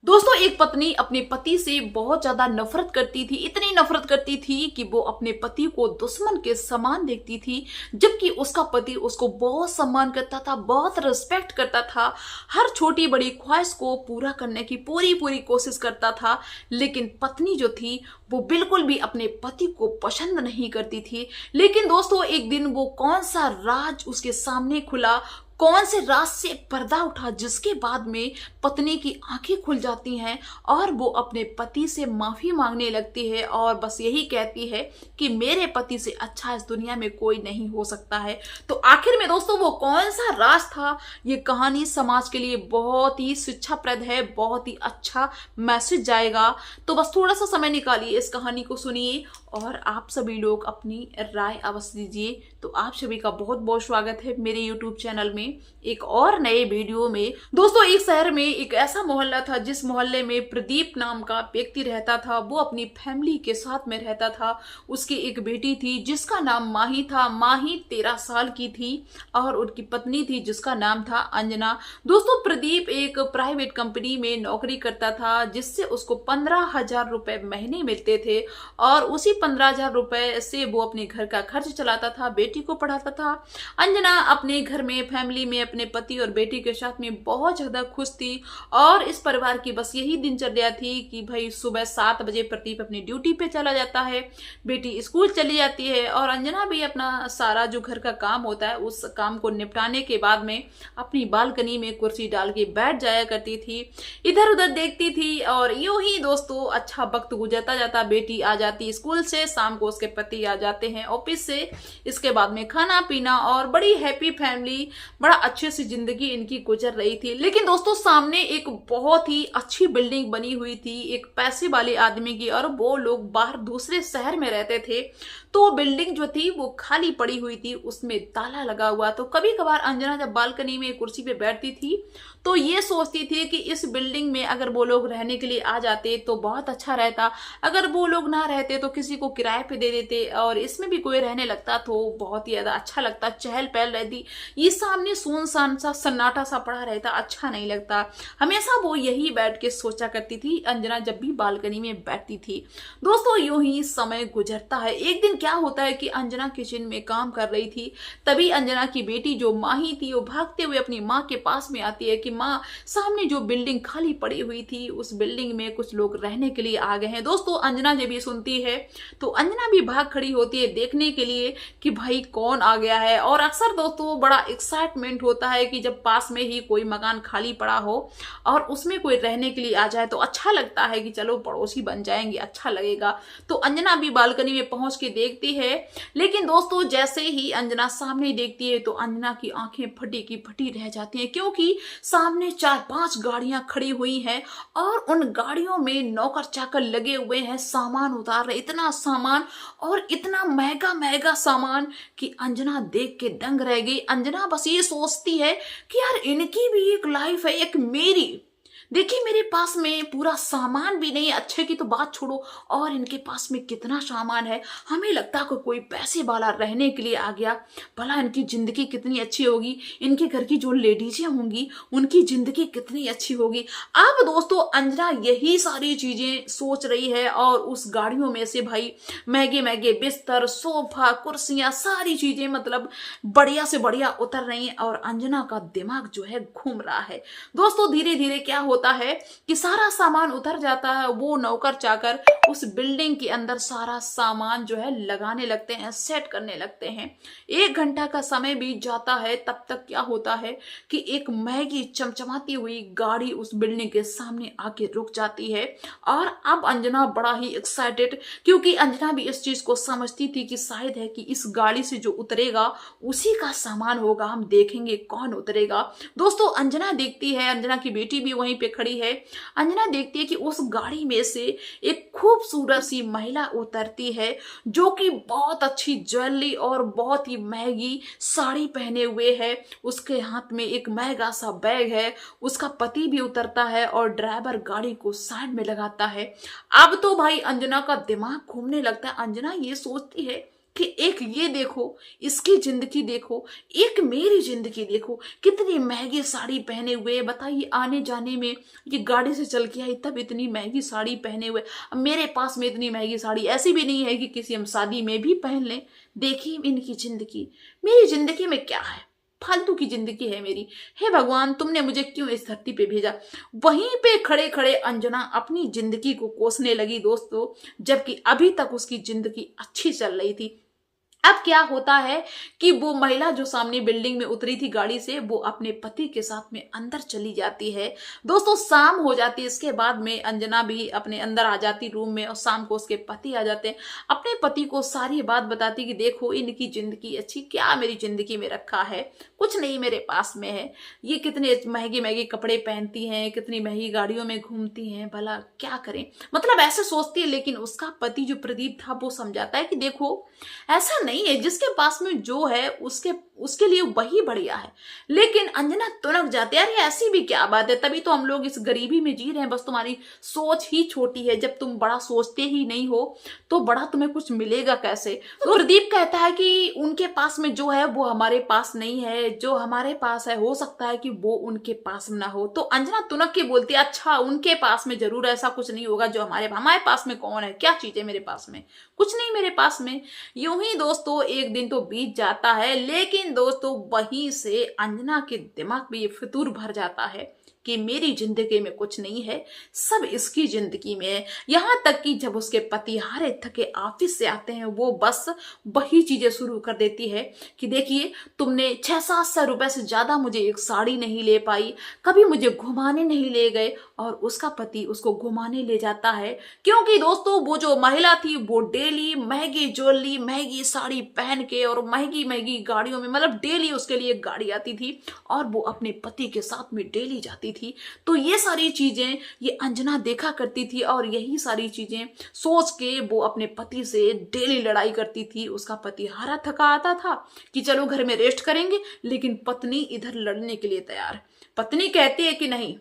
दोस्तों, एक पत्नी अपने पति से बहुत ज्यादा नफरत करती थी। इतनी नफरत करती थी कि वो अपने पति को दुश्मन के समान देखती थी, जबकि उसका पति उसको बहुत सम्मान करता था, बहुत रिस्पेक्ट करता था, हर छोटी बड़ी ख्वाहिश को पूरा करने की पूरी पूरी कोशिश करता था। लेकिन पत्नी जो थी वो बिल्कुल भी अपने पति को पसंद नहीं करती थी। लेकिन दोस्तों, एक दिन वो कौन सा राज उसके सामने खुला, कौन से राज से पर्दा उठा, जिसके बाद में पत्नी की आंखें खुल जाती हैं और वो अपने पति से माफी मांगने लगती है और बस यही कहती है कि मेरे पति से अच्छा इस दुनिया में कोई नहीं हो सकता है। तो आखिर में दोस्तों, वो कौन सा राज था? ये कहानी समाज के लिए बहुत ही शिक्षाप्रद है, बहुत ही अच्छा मैसेज जाएगा। तो बस थोड़ा सा समय निकालिए, इस कहानी को सुनिए और आप सभी लोग अपनी राय अवश्य दीजिए। तो आप सभी का बहुत बहुत स्वागत है मेरे YouTube चैनल में एक और नए वीडियो में। दोस्तों, एक शहर में एक ऐसा मोहल्ला था जिस मोहल्ले में प्रदीप नाम का व्यक्ति रहता था। वो अपनी फैमिली के साथ में रहता था। उसकी एक बेटी थी जिसका नाम माही था। माही 13 साल की थी और उनकी पत्नी थी जिसका नाम था अंजना। दोस्तों, प्रदीप एक प्राइवेट कंपनी में नौकरी करता था जिससे उसको 15,000 रुपए महीने मिलते थे और उसी 15,000 रुपए से वो अपने घर का खर्च चलाता था, बेटी को पढ़ाता था। अंजना अपने घर में, फैमिली में अपने पति और बेटी के साथ में बहुत ज्यादा खुश थी और इस परिवार की बस यही दिनचर्या थी कि भाई सुबह 7 बजे प्रदीप अपनी ड्यूटी पे चला जाता है, बेटी स्कूल चली जाती है और अंजना भी अपना सारा जो घर का काम होता है उस काम को निपटाने के बाद में अपनी बालकनी में कुर्सी डाल के बैठ जाया करती थी, इधर उधर देखती थी। और यूं ही दोस्तों अच्छा वक्त गुजरता जाता। बेटी आ जाती स्कूल से, शाम को उसके पति आ जाते हैं ऑफिस से, इसके बाद में खाना पीना और बड़ी हैप्पी फैमिली, बड़ा अच्छे से जिंदगी इनकी गुजर रही थी। लेकिन दोस्तों, सामने एक बहुत ही अच्छी बिल्डिंग बनी हुई थी एक पैसे वाले आदमी की, और वो लोग बाहर दूसरे शहर में रहते थे। तो बिल्डिंग जो थी वो खाली पड़ी हुई थी, उसमें ताला लगा हुआ। तो कभी कभार अंजना जब बालकनी में कुर्सी पे बैठती थी तो ये सोचती थी कि इस बिल्डिंग में अगर वो लोग रहने के लिए आ जाते तो बहुत अच्छा रहता, अगर वो लोग ना रहते तो किसी को किराए पे दे देते और इसमें भी कोई रहने लगता तो बहुत ही ज्यादा अच्छा लगता, चहल पहल रहती। ये सामने सुनसान सा सन्नाटा सा पड़ा रहता, अच्छा नहीं लगता। हमेशा वो यही बैठ के सोचा करती थी अंजना जब भी बालकनी में बैठती थी। दोस्तों, यूं ही समय गुजरता है। एक दिन क्या होता है कि अंजना किचन में काम कर रही थी, तभी अंजना की बेटी जो माही थी वो भागते हुए अपनी माँ के पास में आती है कि माँ, सामने जो बिल्डिंग खाली पड़ी हुई थी उस बिल्डिंग में कुछ लोग रहने के लिए आ गए हैं। दोस्तों, अंजना जब ये सुनती है तो अंजना भी भाग खड़ी होती है देखने के लिए कि भाई कौन आ गया है। और अक्सर दोस्तों बड़ा एक्साइटमेंट होता है कि जब पास में ही कोई मकान खाली पड़ा हो और उसमें कोई रहने के लिए आ जाए तो अच्छा लगता है कि चलो पड़ोसी बन जाएंगे, अच्छा लगेगा। तो अंजना भी बालकनी में पहुंच के देखती है। लेकिन दोस्तों, जैसे ही अंजना सामने देखती है तो अंजना की आंखें फटी की फटी रह जाती हैं, क्योंकि सामने 4-5 गाड़ियां खड़ी हुई हैं और उन गाड़ियों में नौकर चाकर लगे हुए हैं, सामान उतार रहे। इतना सामान और इतना महंगा महंगा सामान कि अंजना देख के दंग रह गई। अंजना बस ये सोचती है कि यार इनकी भी एक लाइफ है, एक मेरी। देखिए, मेरे पास में पूरा सामान भी नहीं, अच्छे की तो बात छोड़ो, और इनके पास में कितना सामान है। हमें लगता है कि कोई पैसे वाला रहने के लिए आ गया, भला इनकी जिंदगी कितनी अच्छी होगी, इनके घर की जो लेडीजें होंगी उनकी जिंदगी कितनी अच्छी होगी। अब दोस्तों, अंजना यही सारी चीजें सोच रही है और उस गाड़ियों में से भाई महंगे महंगे बिस्तर, सोफा, कुर्सियां, सारी चीजें मतलब बढ़िया से बढ़िया उतर रही हैं और अंजना का दिमाग जो है घूम रहा है। दोस्तों, धीरे धीरे क्या होता है कि सारा सामान उतर जाता है। वो नौकर चाकर उस बिल्डिंग के अंदर सारा सामान जो है लगाने लगते हैं, सेट करने लगते हैं। 1 घंटा का समय बीत जाता है। तब तक क्या होता है कि एक महंगी चमचमाती हुई गाड़ी उस बिल्डिंग के सामने आके रुक जाती है। और अब अंजना बड़ा ही एक्साइटेड, क्योंकि अंजना भी इस चीज को समझती थी कि शायद है कि इस गाड़ी से जो उतरेगा उसी का सामान होगा, हम देखेंगे कौन उतरेगा। दोस्तों, अंजना देखती है, अंजना की बेटी भी वहीं पे खड़ी है। अंजना देखती है कि उस गाड़ी में से एक खूबसूरत सी महिला उतरती है जो कि बहुत अच्छी ज्वेलरी और बहुत ही महंगी साड़ी पहने हुए है। उसके हाथ में एक महंगा सा बैग है। उसका पति भी उतरता है और ड्राइवर गाड़ी को साइड में लगाता है। अब तो भाई अंजना का दिमाग घूमने लगता है। अंजना ये सोचती है कि एक ये देखो, इसकी जिंदगी देखो, एक मेरी जिंदगी देखो, कितनी महंगी साड़ी पहने हुए, बताइए आने जाने में ये गाड़ी से चल के आई तब इतनी महंगी साड़ी पहने हुए। अब मेरे पास में इतनी महंगी साड़ी ऐसी भी नहीं है कि किसी हम शादी में भी पहन लें। देखिए इनकी जिंदगी, मेरी जिंदगी में क्या है, फालतू की जिंदगी है मेरी। हे भगवान, तुमने मुझे क्यों इस धरती पे भेजा। वहीं पे खड़े खड़े अंजना अपनी जिंदगी को कोसने लगी दोस्तों, जबकि अभी तक उसकी जिंदगी अच्छी चल रही थी। अब क्या होता है कि वो महिला जो सामने बिल्डिंग में उतरी थी गाड़ी से, वो अपने पति के साथ में अंदर चली जाती है। दोस्तों शाम हो जाती है, इसके बाद में अंजना भी अपने अंदर आ जाती रूम में, और शाम को उसके पति आ जाते हैं। अपने पति को सारी बात बताती कि देखो इनकी जिंदगी अच्छी, क्या मेरी जिंदगी में रखा है, कुछ नहीं मेरे पास में है। ये कितने महंगे महंगे कपड़े पहनती हैं, कितनी महंगी गाड़ियों में घूमती हैं, भला क्या करें, मतलब ऐसे सोचती है। लेकिन उसका पति जो प्रदीप था वो समझाता है कि देखो ऐसा नहीं है, जिसके पास में जो है उसके लिए वही बढ़िया है। लेकिन अंजना तुनक जाती है, अरे ऐसी भी क्या बात है, तभी तो हम लोग इस गरीबी में जी रहे हैं, बस तुम्हारी सोच ही छोटी है। जब तुम बड़ा सोचते ही नहीं हो तो बड़ा तुम्हें कुछ मिलेगा कैसे। तो प्रदीप कहता है कि उनके पास में जो है वो हमारे पास नहीं है, जो हमारे पास है हो सकता है कि वो उनके पास ना हो। तो अंजना तुनक के बोलती है अच्छा उनके पास में जरूर ऐसा कुछ नहीं होगा जो हमारे पास में कौन है, क्या चीज है मेरे पास में, कुछ नहीं मेरे पास में। यूं ही दोस्तों एक दिन तो बीत जाता है, लेकिन दोस्तों वहीं से अंजना के दिमाग में ये फितूर भर जाता है कि मेरी जिंदगी में कुछ नहीं है, सब इसकी जिंदगी में है। यहां तक कि जब उसके पति हारे थके ऑफिस से आते हैं, वो बस वही चीजें शुरू कर देती है कि देखिए तुमने 600-700 रुपए से ज्यादा मुझे एक साड़ी नहीं ले पाई, कभी मुझे घुमाने नहीं ले गए। और उसका पति उसको घुमाने ले जाता है, क्योंकि दोस्तों वो जो महिला थी वो डेली महंगी ज्वेलरी, महंगी साड़ी पहन के और महंगी महंगी गाड़ियों में, मतलब डेली उसके लिए एक गाड़ी आती थी और वो अपने पति के साथ में डेली जाती थी। तो ये सारी चीजें ये अंजना देखा करती थी, और यही सारी चीजें सोच के वो अपने पति से डेली लड़ाई करती थी। उसका पति हारा थका आता था कि चलो घर में रेस्ट करेंगे, लेकिन पत्नी इधर लड़ने के लिए तैयार। पत्नी कहती है कि नहीं,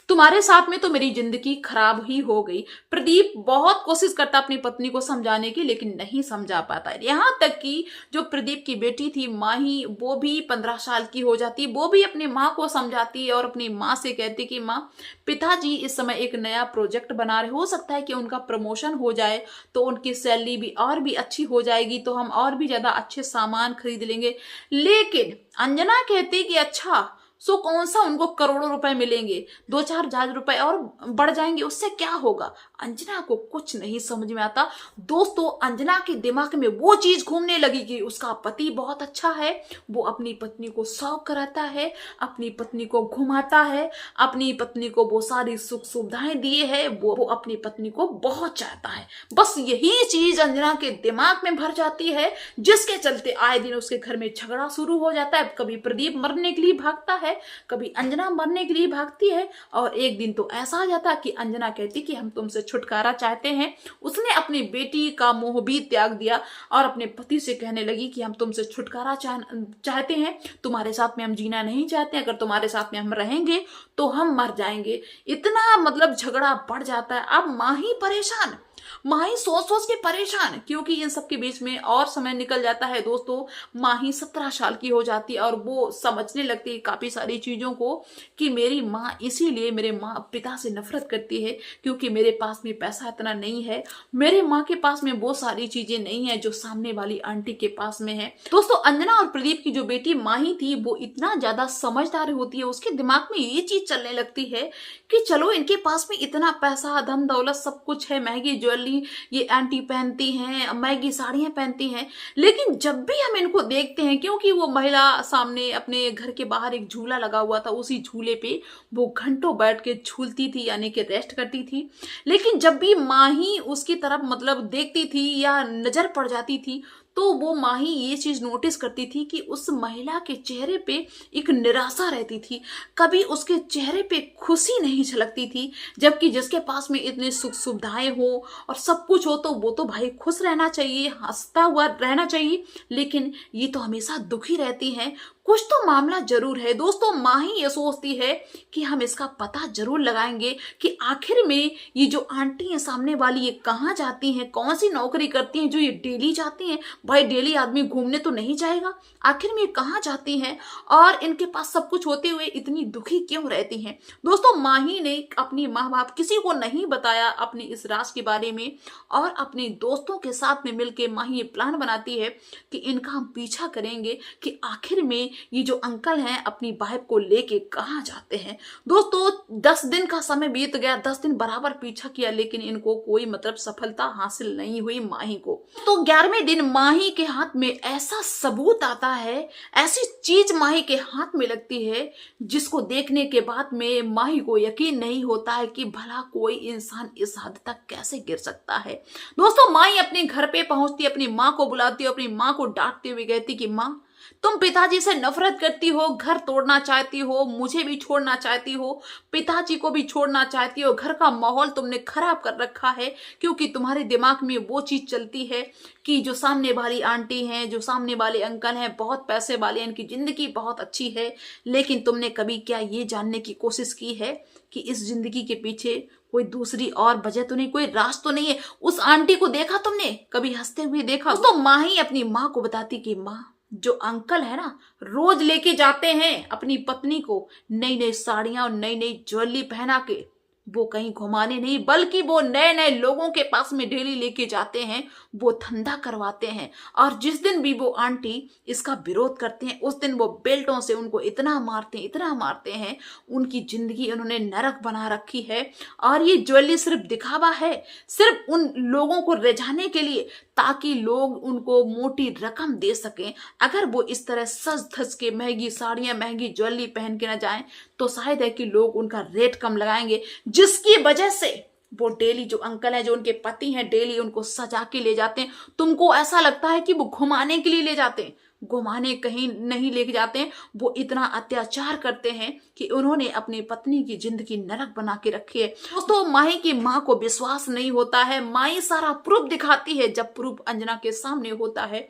तुम्हारे साथ में तो मेरी जिंदगी खराब ही हो गई। प्रदीप बहुत कोशिश करता अपनी पत्नी को समझाने की, लेकिन नहीं समझा पाता। यहां तक कि जो प्रदीप की बेटी थी माही, वो भी 15 साल की हो जाती, वो भी अपनी माँ को समझाती है और अपनी माँ से कहती कि माँ, पिताजी इस समय एक नया प्रोजेक्ट बना रहे, हो सकता है कि उनका प्रमोशन हो जाए तो उनकी सैलरी भी और भी अच्छी हो जाएगी, तो हम और भी ज्यादा अच्छे सामान खरीद लेंगे। लेकिन अंजना कहती कि अच्छा सो कौन सा उनको करोड़ों रुपए मिलेंगे, 2-4 हजार रुपए और बढ़ जाएंगे, उससे क्या होगा। अंजना को कुछ नहीं समझ में आता। दोस्तों अंजना के दिमाग में वो चीज घूमने लगी कि उसका पति बहुत अच्छा है, वो अपनी पत्नी को शौक कराता है, अपनी पत्नी को घुमाता है, अपनी पत्नी को वो सारी सुख सुविधाएं दिए है, वो अपनी पत्नी को बहुत चाहता है। बस यही चीज अंजना के दिमाग में भर जाती है, जिसके चलते आए दिन उसके घर में झगड़ा शुरू हो जाता है। कभी प्रदीप मरने के लिए भागता है, कभी अंजना मरने के लिए भागती है, और एक दिन तो ऐसा आ जाता कि अंजना कहती कि हम तुमसे छुटकारा चाहते हैं। उसने अपनी बेटी का मोह भी त्याग दिया और अपने पति से कहने लगी कि हम तुमसे छुटकारा चाहते हैं, तुम्हारे साथ में हम जीना नहीं चाहते, अगर तुम्हारे साथ में हम रहेंगे तो हम मर जाएंगे। इतना मतलब झगड़ा बढ़ जाता है। अब माँ ही परेशान, माही सोच सोच के परेशान, क्योंकि इन सब के बीच में और समय निकल जाता है। दोस्तों माही 17 साल की हो जाती है और वो समझने लगती है काफी सारी चीजों को कि मेरी माँ इसीलिए मेरे माँ पिता से नफरत करती है, क्योंकि मेरे पास में पैसा इतना नहीं है, मेरे माँ के पास में वो सारी चीजें नहीं है जो सामने वाली आंटी के पास में है। दोस्तों अंजना और प्रदीप की जो बेटी माही थी वो इतना ज्यादा समझदार होती है, उसके दिमाग में ये चीज चलने लगती है कि चलो इनके पास में इतना पैसा, धन दौलत सब कुछ है, महंगी ज्वेलरी ये आंटी पहनती हैं, महंगी साड़ियां पहनती हैं, लेकिन जब भी हम इनको देखते हैं, क्योंकि वो महिला सामने अपने घर के बाहर एक झूला लगा हुआ था, उसी झूले पे वो घंटों बैठ के झूलती थी, यानी कि रेस्ट करती थी। लेकिन जब भी माही उसकी तरफ मतलब देखती थी या नजर पड़ जाती थी, तो वो माही ये चीज नोटिस करती थी कि उस महिला के चेहरे पे एक निराशा रहती थी, कभी उसके चेहरे पे खुशी नहीं झलकती थी। जबकि जिसके पास में इतनी सुख सुविधाएं हो और सब कुछ हो तो वो तो भाई खुश रहना चाहिए, हंसता हुआ रहना चाहिए, लेकिन ये तो हमेशा दुखी रहती हैं, कुछ तो मामला जरूर है। दोस्तों माही ये सोचती है कि हम इसका पता जरूर लगाएंगे कि आखिर में ये जो आंटी है सामने वाली, ये कहाँ जाती हैं, कौन सी नौकरी करती हैं जो ये डेली जाती हैं। भाई डेली आदमी घूमने तो नहीं जाएगा, आखिर में ये कहाँ जाती हैं और इनके पास सब कुछ होते हुए इतनी दुखी क्यों रहती हैं। दोस्तों माही ने अपनी माँ बाप किसी को नहीं बताया अपने इस राज के बारे में, और अपने दोस्तों के साथ में मिलकर माही ये प्लान बनाती है कि इनका हम पीछा करेंगे कि आखिर में ये जो अंकल हैं अपनी वाइफ को लेके कहाँ जाते हैं। दोस्तों 10 दिन का समय बीत गया, 10 दिन बराबर पीछा किया, लेकिन इनको कोई मतलब सफलता हासिल नहीं हुई माही को। तो 11वें दिन माही के हाथ में ऐसा सबूत आता है, ऐसी चीज माही के हाथ में लगती है जिसको देखने के बाद में माही को यकीन नहीं होता है कि भला कोई इंसान इस हद तक कैसे गिर सकता है। दोस्तों माही अपने घर पे पहुंचती, अपनी माँ को बुलाती है, अपनी माँ को डांटते हुए कहती कि माँ तुम पिताजी से नफरत करती हो, घर तोड़ना चाहती हो, मुझे भी छोड़ना चाहती हो, पिताजी को भी छोड़ना चाहती हो, घर का माहौल तुमने खराब कर रखा है, क्योंकि तुम्हारे दिमाग में वो चीज चलती है कि जो सामने वाली आंटी हैं, जो सामने वाले अंकल हैं, बहुत पैसे वाले, इनकी जिंदगी बहुत अच्छी है। लेकिन तुमने कभी क्या ये जानने की कोशिश की है कि इस जिंदगी के पीछे कोई दूसरी और वजह तो नहीं, कोई राज तो नहीं है। उस आंटी को देखा तुमने, कभी हंसते हुए देखा? तो माही अपनी माँ को बताती कि माँ जो अंकल है ना, रोज लेके जाते हैं अपनी पत्नी को नई नई साड़ियां और नई नई ज्वेलरी पहना के, वो कहीं घुमाने नहीं बल्कि वो नए नए लोगों के पास में डेली लेके जाते हैं, वो धंधा करवाते हैं। और जिस दिन भी वो आंटी इसका विरोध करते हैं उस दिन वो बेल्टों से उनको इतना मारते हैं, उनकी जिंदगी उन्होंने नरक बना रखी है। और ये ज्वेलरी सिर्फ दिखावा है, सिर्फ उन लोगों को रिझाने के लिए, ताकि लोग उनको मोटी रकम दे सकें। अगर वो इस तरह सज धज के महंगी साड़ियां, महंगी ज्वेलरी पहन के ना जाएं तो शायद है कि लोग उनका रेट कम लगाएंगे, जिसकी वजह से वो डेली जो अंकल हैं, जो उनके पति हैं, डेली उनको सजा के ले जाते हैं। तुमको ऐसा लगता है कि वो घुमाने के लिए ले जाते हैं, घुमाने कहीं नहीं लेके जाते हैं, वो इतना अत्याचार करते हैं कि उन्होंने अपनी पत्नी की जिंदगी नरक बना के रखी है। दोस्तों माही की माँ को विश्वास नहीं होता है, माही सारा प्रूफ दिखाती है। जब प्रूफ अंजना के सामने होता है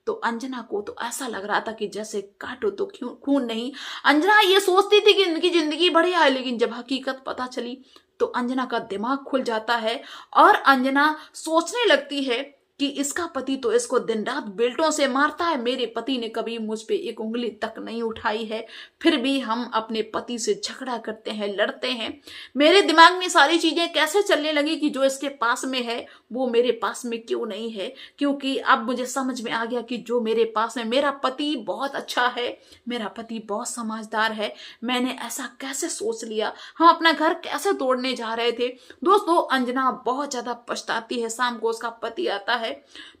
तो अंजना को तो ऐसा लग रहा था कि जैसे काटो तो क्यों खून नहीं। अंजना ये सोचती थी कि इनकी जिंदगी बढ़िया है, लेकिन जब हकीकत पता चली तो अंजना का दिमाग खुल जाता है और अंजना सोचने लगती है कि इसका पति तो इसको दिन रात बेल्टों से मारता है, मेरे पति ने कभी मुझ पे एक उंगली तक नहीं उठाई है, फिर भी हम अपने पति से झगड़ा करते हैं, लड़ते हैं। मेरे दिमाग में सारी चीजें कैसे चलने लगी कि जो इसके पास में है वो मेरे पास में क्यों नहीं है, क्योंकि अब मुझे समझ में आ गया कि जो मेरे पास है, मेरा पति बहुत अच्छा है, मेरा पति बहुत समझदार है। मैंने ऐसा कैसे सोच लिया, हम अपना घर कैसे तोड़ने जा रहे थे। दोस्तों अंजना बहुत ज्यादा पछताती है। शाम को उसका पति आता है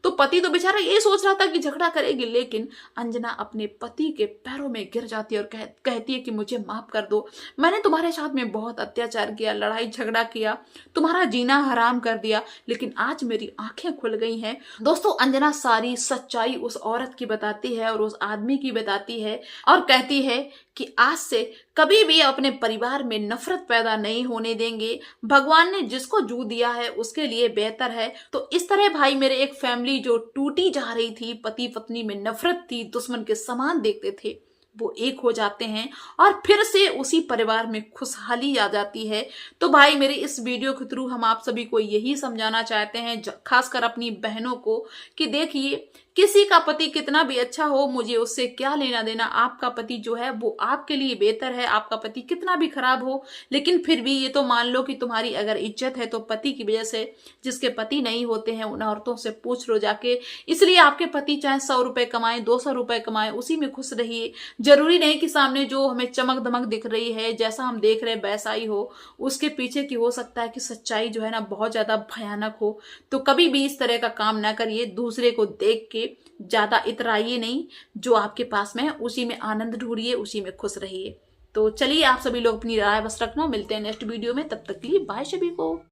तो पति तो बेचारा ये सोच रहा था कि झगड़ा करेगी, लेकिन अंजना अपने पति के पैरों में गिर जाती है और कहती है कि मुझे माफ कर दो, मैंने तुम्हारे साथ में बहुत अत्याचार किया, लड़ाई झगड़ा किया, तुम्हारा जीना हराम कर दिया, लेकिन आज मेरी आंखें खुल गई हैं। दोस्तों अंजना सारी सच्चाई उस औरत की बताती है और उस आदमी की बताती है और कहती है कि आज से कभी भी अपने परिवार में नफरत पैदा नहीं होने देंगे। भगवान ने जिसको जू दिया है उसके लिए बेहतर है। तो इस तरह भाई मेरे एक फैमिली जो टूटी जा रही थी, पति पत्नी में नफरत थी, दुश्मन के समान देखते थे, वो एक हो जाते हैं और फिर से उसी परिवार में खुशहाली आ जाती है। तो भाई मेरे इस वीडियो के थ्रू हम आप सभी को यही समझाना चाहते हैं, खासकर अपनी बहनों को, कि देखिए किसी का पति कितना भी अच्छा हो, मुझे उससे क्या लेना देना। आपका पति जो है वो आपके लिए बेहतर है, आपका पति कितना भी खराब हो, लेकिन फिर भी ये तो मान लो कि तुम्हारी अगर इज्जत है तो पति की वजह से, जिसके पति नहीं होते हैं उन औरतों से पूछ लो जाके। इसलिए आपके पति चाहे 100 रुपए कमाए, 200 रुपए कमाए, उसी में खुश रहिए। जरूरी नहीं कि सामने जो हमें चमक दमक दिख रही है, जैसा हम देख रहे हैं वैसा ही हो, उसके पीछे की हो सकता है कि सच्चाई जो है ना बहुत ज्यादा भयानक हो। तो कभी भी इस तरह का काम ना करिए, दूसरे को देख के ज्यादा इतराइए नहीं, जो आपके पास में है उसी में आनंद ढूंढिए, उसी में खुश रहिए। तो चलिए आप सभी लोग अपनी राय बस रखना, मिलते हैं नेक्स्ट वीडियो में, तब तक के लिए बाय सभी को।